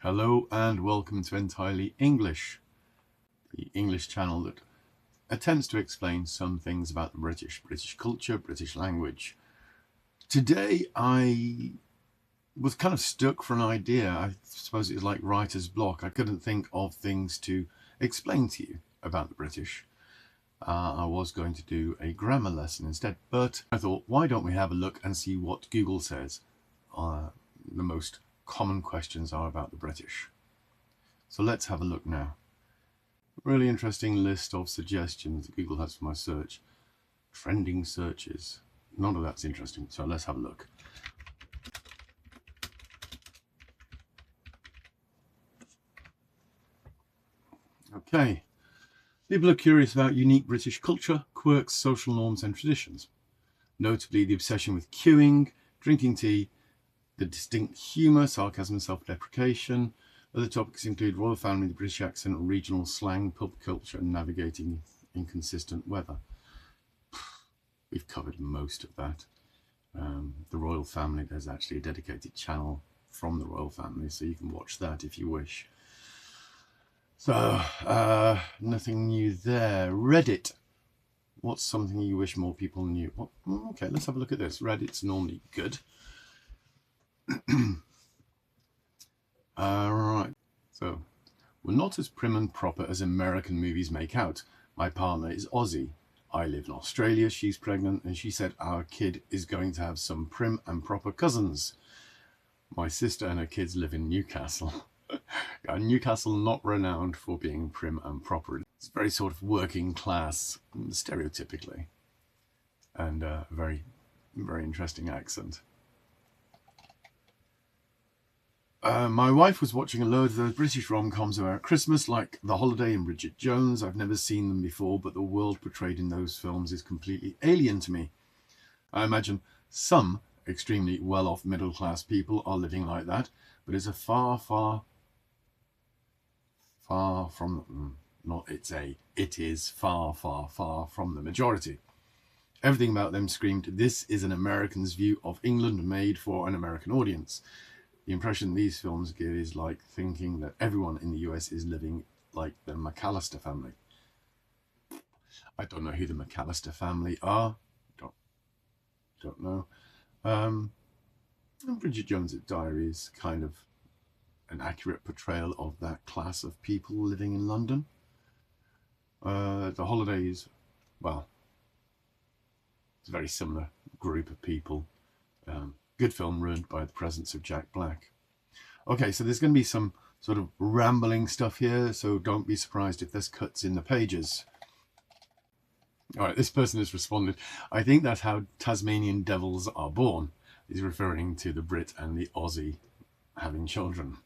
Hello and welcome to Entirely English, the English channel that attempts to explain some things about the British culture, British language. Today I was kind of stuck for an idea. I suppose it's like writer's block. I couldn't think of things to explain to you about the British. I was going to do a grammar lesson instead, but I thought, why don't we have a look and see what Google says the most common questions are about the British. So let's have a look now. Really interesting list of suggestions that Google has for my search. Trending searches. None of that's interesting, so let's have a look. Okay. People are curious about unique British culture, quirks, social norms and traditions. Notably the obsession with queuing, drinking tea, the distinct humour, sarcasm and self-deprecation. Other topics include royal family, the British accent, regional slang, pub culture and navigating inconsistent weather. We've covered most of that. The royal family, there's actually a dedicated channel from the royal family, so you can watch that if you wish. So, nothing new there. Reddit. What's something you wish more people knew? Well, okay, let's have a look at this. Reddit's normally good. Right, so we're not as prim and proper as American movies make out. My partner is Aussie. I live in Australia, she's pregnant, and she said our kid is going to have some prim and proper cousins. My sister and her kids live in Newcastle. Newcastle not renowned for being prim and proper. It's very sort of working class, stereotypically, and a very, very interesting accent. My wife was watching a load of those British rom-coms about Christmas, like The Holiday and Bridget Jones. I've never seen them before, but the world portrayed in those films is completely alien to me. I imagine some extremely well-off middle-class people are living like that, but it's a far from, it is far from the majority. Everything about them screamed, this is an American's view of England made for an American audience. The impression these films give is like thinking that everyone in the US is living like the McAllister family. I don't know who the McAllister family are. Don't know. And Bridget Jones' Diary is kind of an accurate portrayal of that class of people living in London. The Holidays, well, it's a very similar group of people. Good film ruined by the presence of Jack Black. Okay, so there's going to be some sort of rambling stuff here, so don't be surprised if there's cuts in the pages. All right, this person has responded, I think that's how Tasmanian devils are born. He's referring to the Brit and the Aussie having children.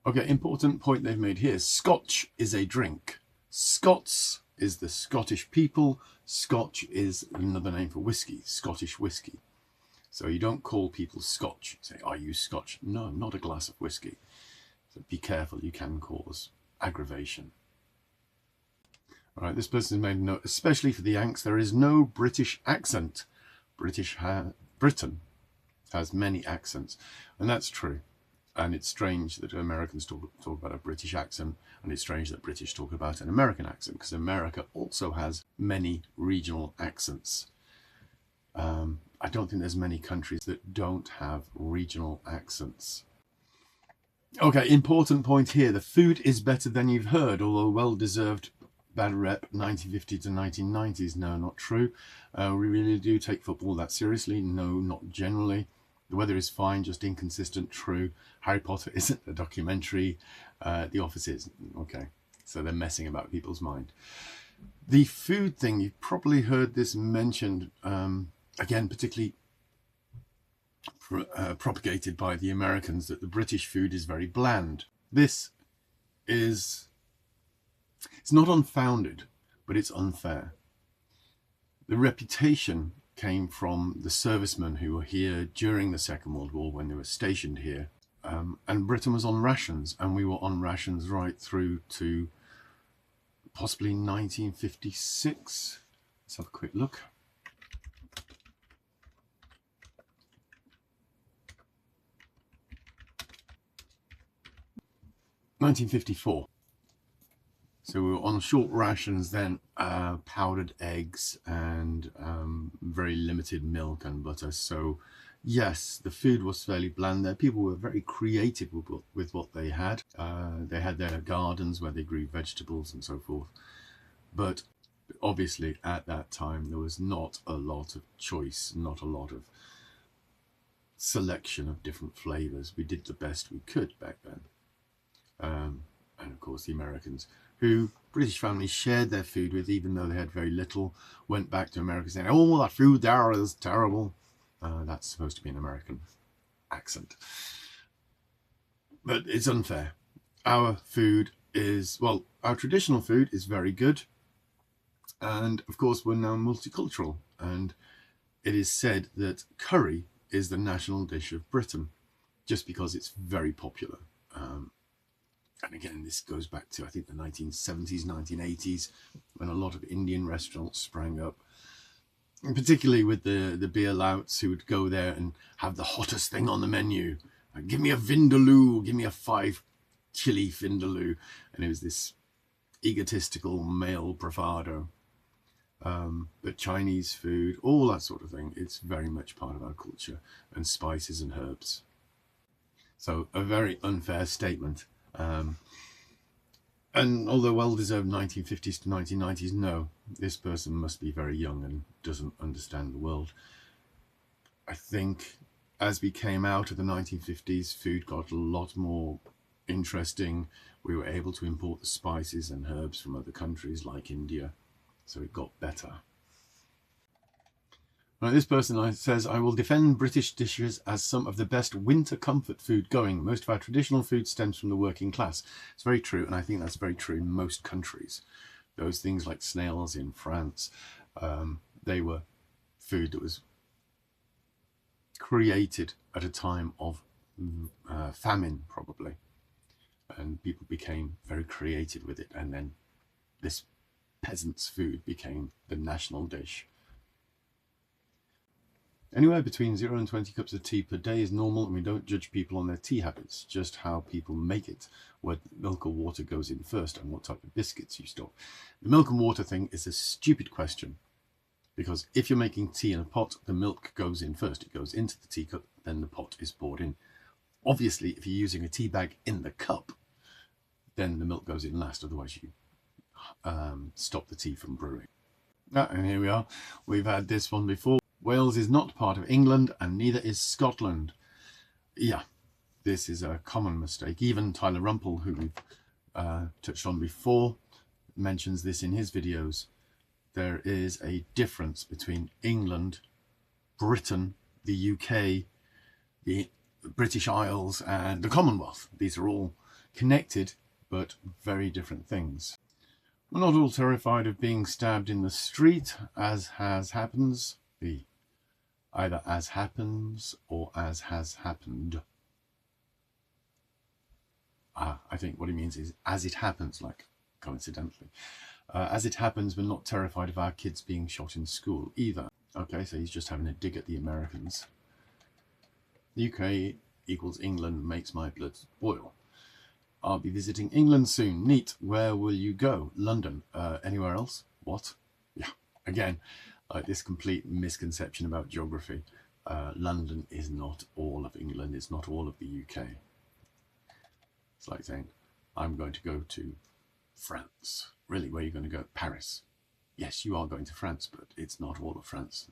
Okay, important point they've made here. Scotch is a drink. Scots is the Scottish people. Scotch is another name for whiskey, Scottish whiskey. So you don't call people Scotch. You say, are you Scotch? No, not a glass of whiskey. So be careful, you can cause aggravation. All right, this person has made a note, especially for the Yanks, there is no British accent. Britain has many accents, and that's true. And it's strange that Americans talk about a British accent, and it's strange that British talk about an American accent, because America also has many regional accents. I don't think there's many countries that don't have regional accents. Okay, important point here. The food is better than you've heard, although well-deserved bad rep 1950 to 1990s. No, not true. We really do take football that seriously. No, not generally. The weather is fine, just inconsistent. True. Harry Potter isn't a documentary. The Office is. Okay, so they're messing about people's mind. The food thing, you've probably heard this mentioned, again, particularly propagated by the Americans, that the British food is very bland. This is, it's not unfounded, but it's unfair. The reputation came from the servicemen who were here during the Second World War when they were stationed here. And Britain was on rations, and we were on rations right through to possibly 1956. Let's have a quick look. 1954. So we were on short rations then, powdered eggs and very limited milk and butter. So yes, the food was fairly bland there. People were very creative with what they had. They had their gardens where they grew vegetables and so forth. But obviously at that time there was not a lot of choice, not a lot of selection of different flavors. We did the best we could back then. And of course the Americans, who British families shared their food with, even though they had very little, went back to America saying, oh, that food there is terrible. That's supposed to be an American accent. But it's unfair. Our food is, well, our traditional food is very good. And of course, we're now multicultural. And it is said that curry is the national dish of Britain, just because it's very popular. And again, this goes back to, I think, the 1970s, 1980s, when a lot of Indian restaurants sprang up, and particularly with the beer louts who would go there and have the hottest thing on the menu. Like, give me a vindaloo, give me a 5 chili vindaloo. And it was this egotistical male bravado. But Chinese food, all that sort of thing, it's very much part of our culture, and spices and herbs. So a very unfair statement. And although well-deserved 1950s to 1990s, no, this person must be very young and doesn't understand the world. I think as we came out of the 1950s, food got a lot more interesting. We were able to import the spices and herbs from other countries like India, so it got better. Now, this person says, I will defend British dishes as some of the best winter comfort food going. Most of our traditional food stems from the working class. It's very true, and I think that's very true in most countries. Those things like snails in France, they were food that was created at a time of famine, probably. And people became very creative with it, and then this peasant's food became the national dish. Anywhere between 0 and 20 cups of tea per day is normal, and we don't judge people on their tea habits, just how people make it, whether milk or water goes in first, and what type of biscuits you stock. The milk and water thing is a stupid question, because if you're making tea in a pot, the milk goes in first. It goes into the teacup, then the pot is poured in. Obviously, if you're using a tea bag in the cup, then the milk goes in last, otherwise you stop the tea from brewing. And here we are. We've had this one before. Wales is not part of England, and neither is Scotland. Yeah, this is a common mistake. Even Tyler Rumpel, who we've touched on before, mentions this in his videos. There is a difference between England, Britain, the UK, the British Isles, and the Commonwealth. These are all connected, but very different things. We're not all terrified of being stabbed in the street, as happens. Either as happens or as has happened. I think what he means is as it happens, like coincidentally. As it happens, we're not terrified of our kids being shot in school either. Okay, so he's just having a dig at the Americans. UK equals England makes my blood boil. I'll be visiting England soon. Neat. Where will you go? London. Anywhere else? What? Yeah, again. This complete misconception about geography. London is not all of England, it's not all of the UK. It's like saying, I'm going to go to France. Really, where are you going to go? Paris. Yes, you are going to France, but it's not all of France.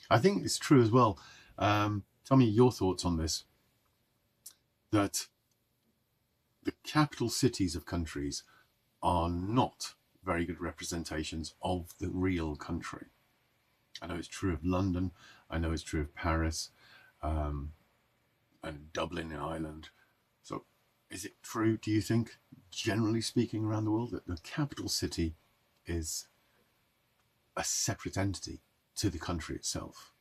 I think it's true as well. Tell me your thoughts on this. That the capital cities of countries are not very good representations of the real country. I know it's true of London, I know it's true of Paris, and Dublin in Ireland. So is it true, do you think, generally speaking around the world, that the capital city is a separate entity to the country itself?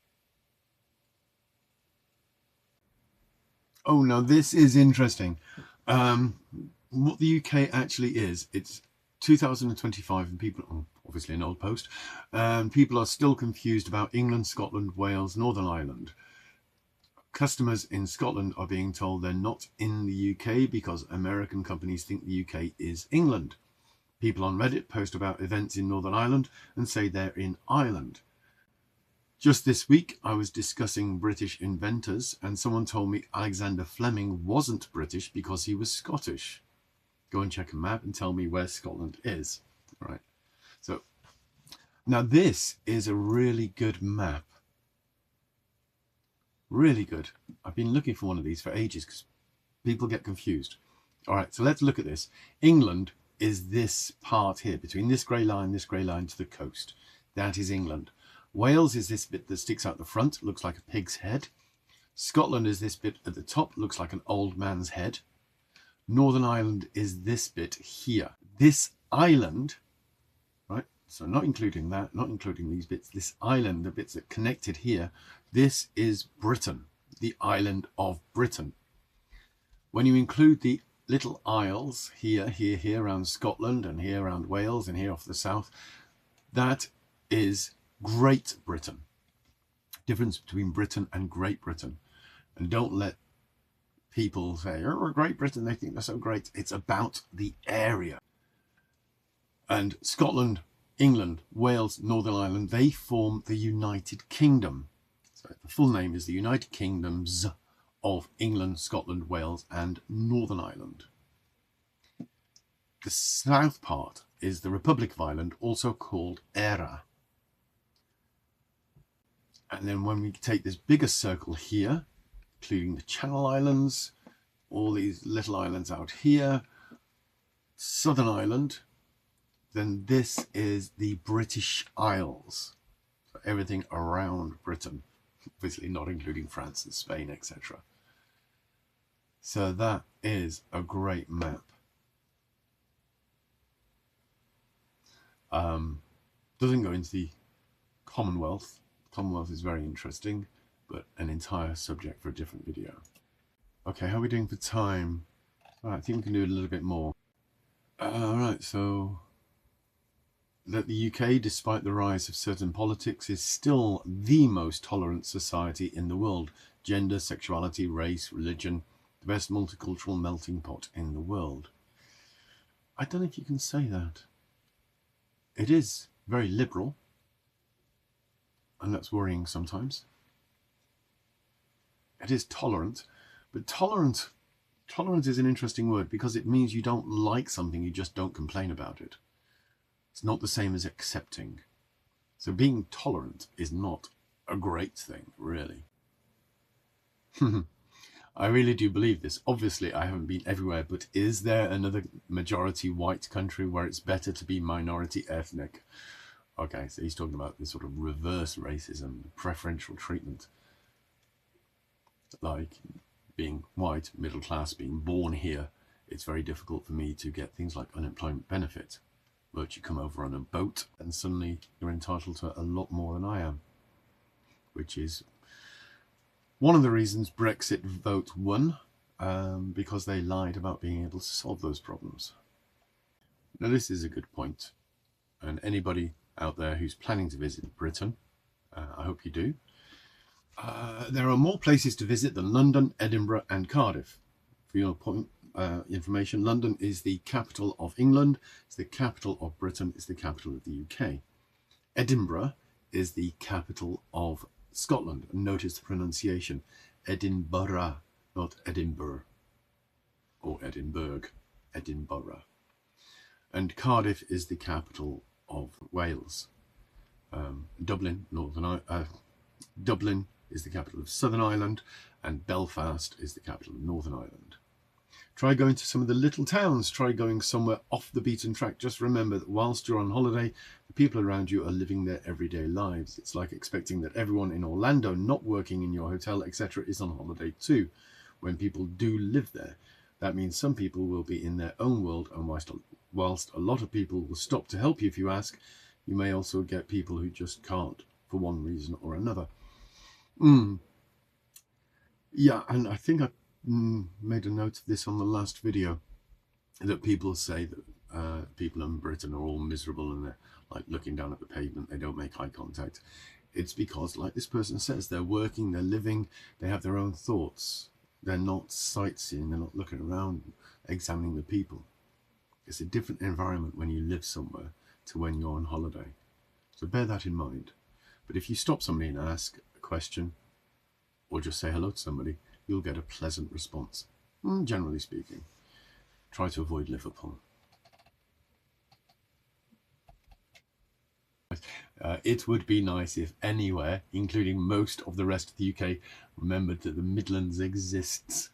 Oh, now this is interesting. What the UK actually is, it's 2025 and people, obviously an old post, people are still confused about England, Scotland, Wales, Northern Ireland. Customers in Scotland are being told they're not in the UK because American companies think the UK is England. People on Reddit post about events in Northern Ireland and say they're in Ireland. Just this week, I was discussing British inventors, and someone told me Alexander Fleming wasn't British because he was Scottish. Go and check a map and tell me where Scotland is. All right. So now this is a really good map. Really good. I've been looking for one of these for ages because people get confused. All right, so let's look at this. England is this part here, between this grey line to the coast. That is England. Wales is this bit that sticks out the front, looks like a pig's head. Scotland is this bit at the top, looks like an old man's head. Northern Ireland is this bit here. This island, right? So not including that, not including these bits, this island, the bits that connected here, this is Britain, the island of Britain. When you include the little isles here, here around Scotland and here around Wales and here off the south, that is Great Britain. Difference between Britain and Great Britain. And don't let people say, oh, Great Britain, they think they're so great. It's about the area. And Scotland, England, Wales, Northern Ireland, they form the United Kingdom. So the full name is the United Kingdoms of England, Scotland, Wales, and Northern Ireland. The south part is the Republic of Ireland, also called Eire. And then when we take this bigger circle here, including the Channel Islands, all these little islands out here, Southern Ireland, then this is the British Isles. So everything around Britain, obviously not including France and Spain, etc. So that is a great map. Doesn't go into the Commonwealth. Commonwealth is very interesting, but an entire subject for a different video. Okay, how are we doing for time? All right, I think we can do a little bit more. All right, so that the UK, despite the rise of certain politics, is still the most tolerant society in the world. Gender, sexuality, race, religion, the best multicultural melting pot in the world. I don't know if you can say that. It is very liberal, and that's worrying sometimes. It is tolerant, but tolerant is an interesting word because it means you don't like something, you just don't complain about it. It's not the same as accepting. So being tolerant is not a great thing, really. I really do believe this. Obviously, I haven't been everywhere, but is there another majority white country where it's better to be minority ethnic? Okay, so he's talking about this sort of reverse racism, preferential treatment. Like being white, middle class, being born here, it's very difficult for me to get things like unemployment benefit. But you come over on a boat and suddenly you're entitled to a lot more than I am, which is one of the reasons Brexit vote won, because they lied about being able to solve those problems. Now this is a good point, and anybody out there who's planning to visit Britain, I hope you do. There are more places to visit than London, Edinburgh and Cardiff. For your point, information, London is the capital of England, it's the capital of Britain, it's the capital of the UK. Edinburgh is the capital of Scotland, and notice the pronunciation, Edinburgh, not Edinburgh, or Edinburgh, Edinburgh. And Cardiff is the capital of Wales. Dublin is the capital of Southern Ireland, and Belfast is the capital of Northern Ireland. Try going to some of the little towns, try going somewhere off the beaten track. Just remember that whilst you're on holiday, the people around you are living their everyday lives. It's like expecting that everyone in Orlando not working in your hotel, etc. is on holiday too. When people do live there, that means some people will be in their own world, and whilst a lot of people will stop to help you if you ask, you may also get people who just can't for one reason or another. Yeah, and I think I made a note of this on the last video, that people say that people in Britain are all miserable and they're like looking down at the pavement, they don't make eye contact. It's because, like this person says, they're working, they're living, they have their own thoughts. They're not sightseeing, they're not looking around, examining the people. It's a different environment when you live somewhere to when you're on holiday. So bear that in mind. But if you stop somebody and ask a question, or just say hello to somebody, you'll get a pleasant response. Generally speaking, try to avoid Liverpool. It would be nice if anywhere, including most of the rest of the UK, remembered that the Midlands exists.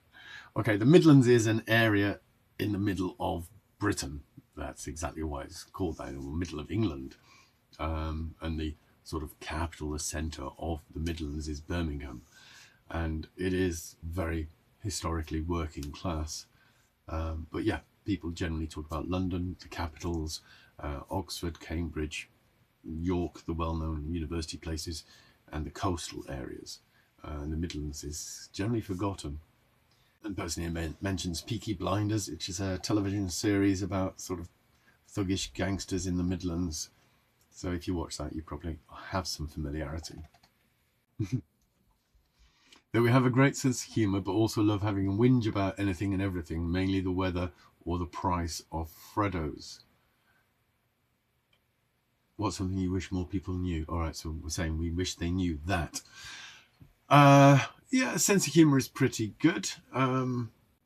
Okay, the Midlands is an area in the middle of Britain. That's exactly why it's called that, in the middle of England. And the sort of capital, the centre of the Midlands is Birmingham. And it is very historically working class. But yeah, people generally talk about London, the capitals, Oxford, Cambridge, York, the well-known university places, and the coastal areas. And the Midlands is generally forgotten. And personally, it mentions Peaky Blinders, which is a television series about sort of thuggish gangsters in the Midlands. So if you watch that, you probably have some familiarity. That we have a great sense of humour, but also love having a whinge about anything and everything, mainly the weather or the price of Freddos. What's something you wish more people knew? All right, so we're saying we wish they knew that. Yeah, sense of humour is pretty good.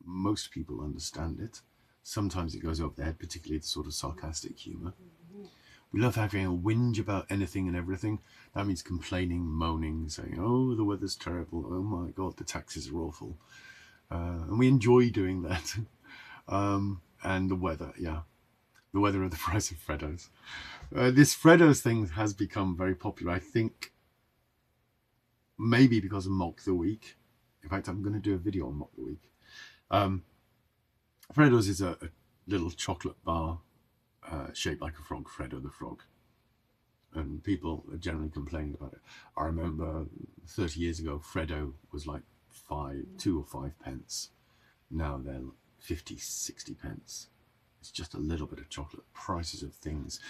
Most people understand it. Sometimes it goes over their head, particularly the sort of sarcastic humour. We love having a whinge about anything and everything. That means complaining, moaning, saying, oh, the weather's terrible. Oh my God, the taxes are awful. And we enjoy doing that. And the weather, yeah. The weather of the price of Freddos. This Freddos thing has become very popular, I think, maybe because of Mock the Week. In fact, I'm going to do a video on Mock the Week. Freddos is a little chocolate bar shaped like a frog, Freddo the Frog. And people are generally complaining about it. I remember 30 years ago, Freddo was like 2 or 5 pence. Now they're 50, 60 pence. It's just a little bit of chocolate. Prices of things.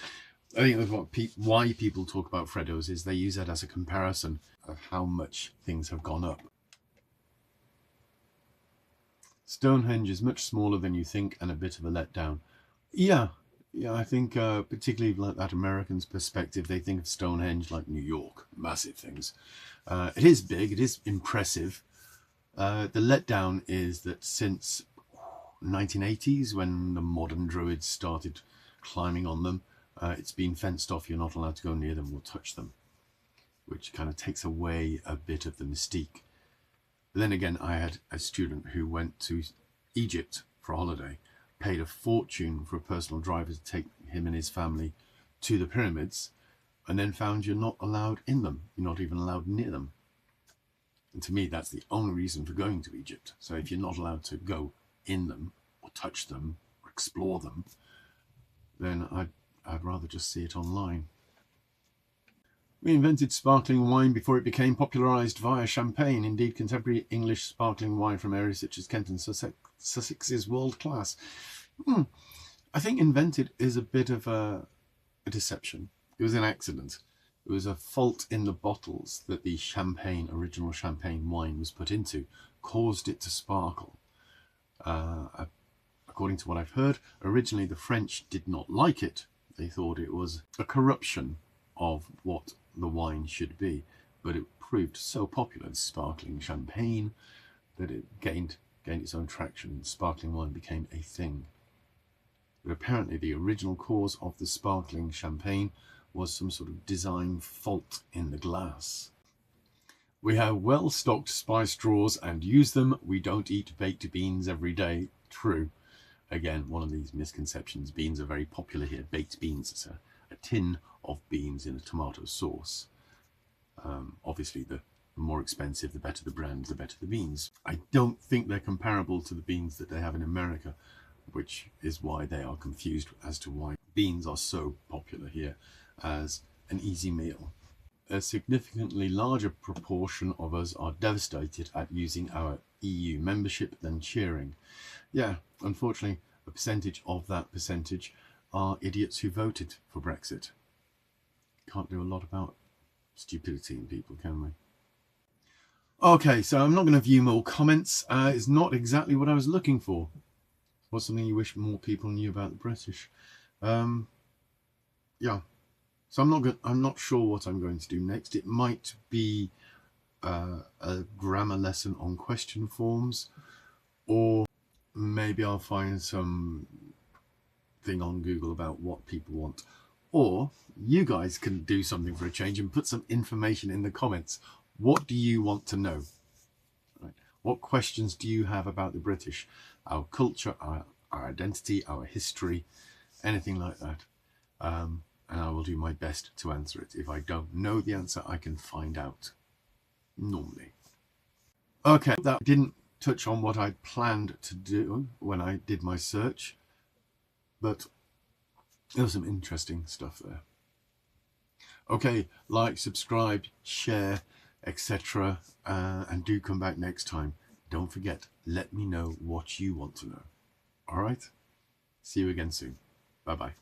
I think that's why people talk about Freddos is they use that as a comparison of how much things have gone up. Stonehenge is much smaller than you think and a bit of a letdown. Yeah, I think particularly like that American's perspective, they think of Stonehenge like New York, massive things. It is big, it is impressive. The letdown is that since 1980s, when the modern druids started climbing on them, it's been fenced off. You're not allowed to go near them or touch them, which kind of takes away a bit of the mystique. But then again, I had a student who went to Egypt for a holiday, paid a fortune for a personal driver to take him and his family to the pyramids, and then found you're not allowed in them. You're not even allowed near them. And to me, that's the only reason for going to Egypt. So if you're not allowed to go in them or touch them or explore them, then I'd rather just see it online. We invented sparkling wine before it became popularised via champagne. Indeed, contemporary English sparkling wine from areas such as Kent and Sussex is world class. I think invented is a bit of a deception. It was an accident. It was a fault in the bottles that the original champagne wine was put into, caused it to sparkle. According to what I've heard, originally the French did not like it. They thought it was a corruption of what the wine should be, but it proved so popular, sparkling champagne, that it gained its own traction and sparkling wine became a thing. But apparently the original cause of the sparkling champagne was some sort of design fault in the glass. We have well-stocked spice drawers and use them. We don't eat baked beans every day. True. Again, one of these misconceptions. Beans are very popular here. Baked beans is a tin of beans in a tomato sauce. Obviously, the more expensive, the better the brand, the better the beans. I don't think they're comparable to the beans that they have in America, which is why they are confused as to why beans are so popular here as an easy meal. A significantly larger proportion of us are devastated at using our EU membership than cheering. Yeah, unfortunately, a percentage of that percentage are idiots who voted for Brexit. Can't do a lot about stupidity in people, can we? Okay, so I'm not going to view more comments. It's not exactly what I was looking for. What's something you wish more people knew about the British? Yeah. So I'm not sure what I'm going to do next. It might be a grammar lesson on question forms, or maybe I'll find some thing on Google about what people want. Or you guys can do something for a change and put some information in the comments. What do you want to know? Right. What questions do you have about the British? Our culture, our identity, our history, anything like that. And I will do my best to answer it. If I don't know the answer, I can find out, normally. Okay, that didn't touch on what I planned to do when I did my search, but there was some interesting stuff there. Okay, like, subscribe, share, etc. And do come back next time. Don't forget, let me know what you want to know. All right? See you again soon. Bye-bye.